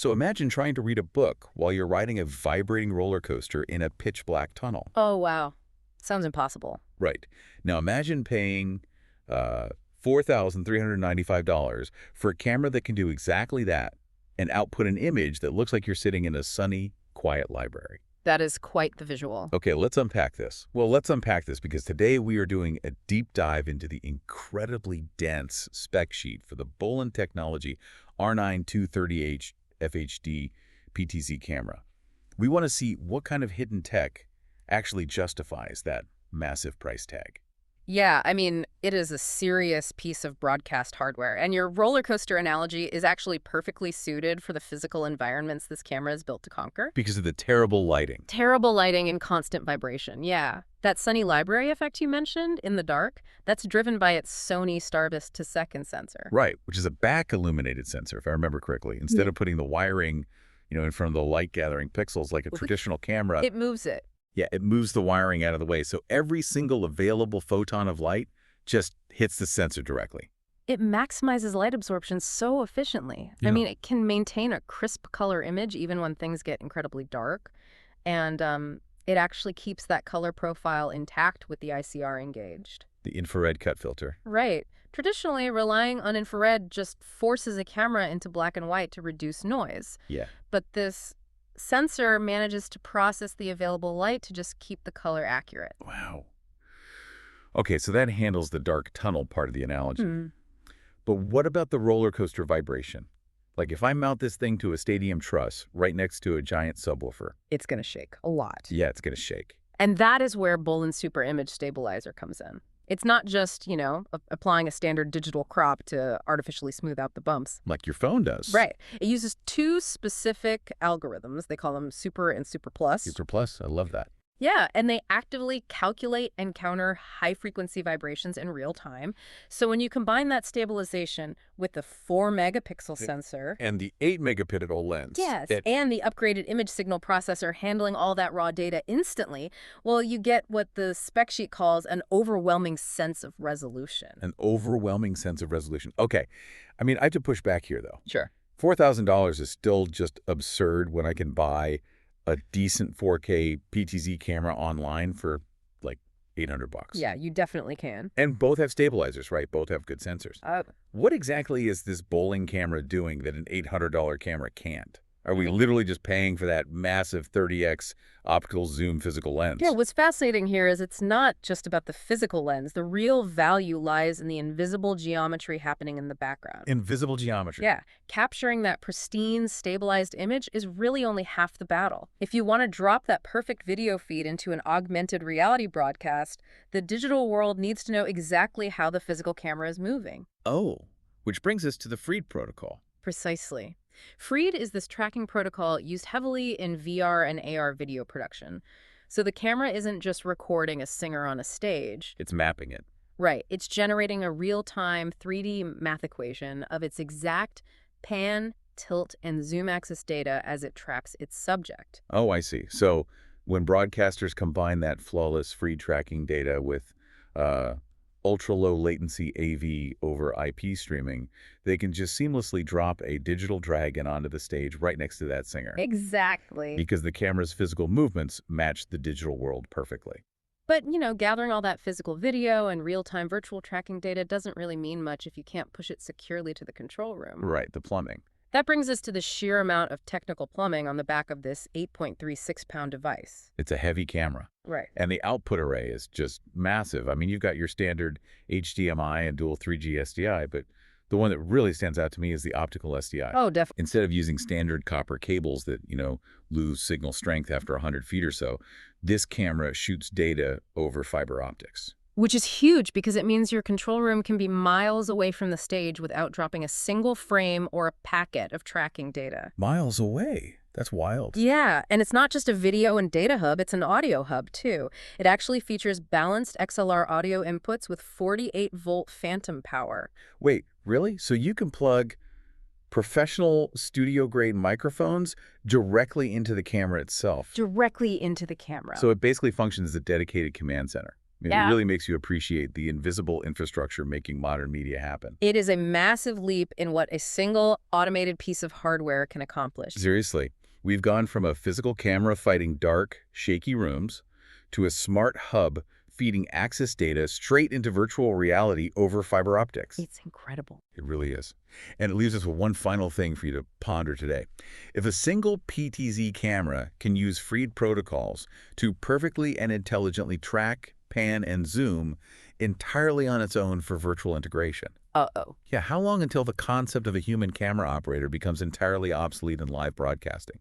So imagine trying to read a book while you're riding a vibrating roller coaster in a pitch-black tunnel. Oh, wow. Sounds impossible. Right. Now imagine paying $4,395 for a camera that can do exactly that and output an image that looks like you're sitting in a sunny, quiet library. That is quite the visual. Okay, let's unpack this. Well, let's unpack this because today we are doing a deep dive into the incredibly dense spec sheet for the Bolin Technology R9-230H FHD PTZ camera. We want to see what kind of hidden tech actually justifies that massive price tag. Yeah, I mean, it is a serious piece of broadcast hardware, and your roller coaster analogy is actually perfectly suited for the physical environments this camera is built to conquer. Because of the terrible lighting. Terrible lighting and constant vibration, yeah. That sunny library effect you mentioned in the dark, that's driven by its Sony Starbust to second sensor. Right, which is a back-illuminated sensor, if I remember correctly. Instead of putting the wiring, in front of the light-gathering pixels like a traditional camera. It moves it. Yeah, it moves the wiring out of the way, so every single available photon of light just hits the sensor directly. It maximizes light absorption so efficiently. Yeah. I mean, it can maintain a crisp color image even when things get incredibly dark. And it actually keeps that color profile intact with the ICR engaged. The infrared cut filter. Right. Traditionally, relying on infrared just forces a camera into black and white to reduce noise. Yeah. But this sensor manages to process the available light to just keep the color accurate. Wow. Okay, so that handles the dark tunnel part of the analogy. But what about the roller coaster vibration? Like if I mount this thing to a stadium truss right next to a giant subwoofer. It's going to shake a lot. Yeah, it's going to shake. And that is where Bolin Super Image Stabilizer comes in. It's not just, applying a standard digital crop to artificially smooth out the bumps. Like your phone does. Right. It uses two specific algorithms. They call them Super and Super Plus. Super Plus, I love that. Yeah, and they actively calculate and counter high-frequency vibrations in real time. So when you combine that stabilization with the 4-megapixel sensor... And the 8-megapixel lens. Yes, and the upgraded image signal processor handling all that raw data instantly, well, you get what the spec sheet calls an overwhelming sense of resolution. An overwhelming sense of resolution. Okay. I mean, I have to push back here, though. Sure. $4,000 is still just absurd when I can buy a decent 4K PTZ camera online for like $800. Yeah, you definitely can. And both have stabilizers, right? Both have good sensors. What exactly is this Bolin camera doing that an $800 camera can't? Are we literally just paying for that massive 30x optical zoom physical lens? Yeah, what's fascinating here is it's not just about the physical lens. The real value lies in the invisible geometry happening in the background. Invisible geometry. Yeah, capturing that pristine, stabilized image is really only half the battle. If you want to drop that perfect video feed into an augmented reality broadcast, the digital world needs to know exactly how the physical camera is moving. Oh, which brings us to the Freed protocol. Precisely. Freed is this tracking protocol used heavily in VR and AR video production. So the camera isn't just recording a singer on a stage. It's mapping it. Right. It's generating a real-time 3D math equation of its exact pan, tilt, and zoom axis data as it tracks its subject. Oh, I see. So when broadcasters combine that flawless Freed tracking data with ultra-low latency AV over IP streaming, they can just seamlessly drop a digital dragon onto the stage right next to that singer. Exactly. Because the camera's physical movements match the digital world perfectly. But, gathering all that physical video and real-time virtual tracking data doesn't really mean much if you can't push it securely to the control room. Right, the plumbing. That brings us to the sheer amount of technical plumbing on the back of this 8.36-pound device. It's a heavy camera. Right. And the output array is just massive. I mean, you've got your standard HDMI and dual 3G SDI, but the one that really stands out to me is the optical SDI. Oh, definitely. Instead of using standard copper cables that, lose signal strength after 100 feet or so, this camera shoots data over fiber optics. Which is huge because it means your control room can be miles away from the stage without dropping a single frame or a packet of tracking data. Miles away? That's wild. Yeah, and it's not just a video and data hub, it's an audio hub too. It actually features balanced XLR audio inputs with 48-volt phantom power. Wait, really? So you can plug professional studio-grade microphones directly into the camera itself? Directly into the camera. So it basically functions as a dedicated command center. It Yeah. really makes you appreciate the invisible infrastructure making modern media happen. It is a massive leap in what a single automated piece of hardware can accomplish. Seriously, we've gone from a physical camera fighting dark, shaky rooms to a smart hub feeding access data straight into virtual reality over fiber optics. It's incredible. It really is. And it leaves us with one final thing for you to ponder today. If a single PTZ camera can use freed protocols to perfectly and intelligently track, pan, and zoom entirely on its own for virtual integration, Uh-oh. yeah, how long until the concept of a human camera operator becomes entirely obsolete in live broadcasting?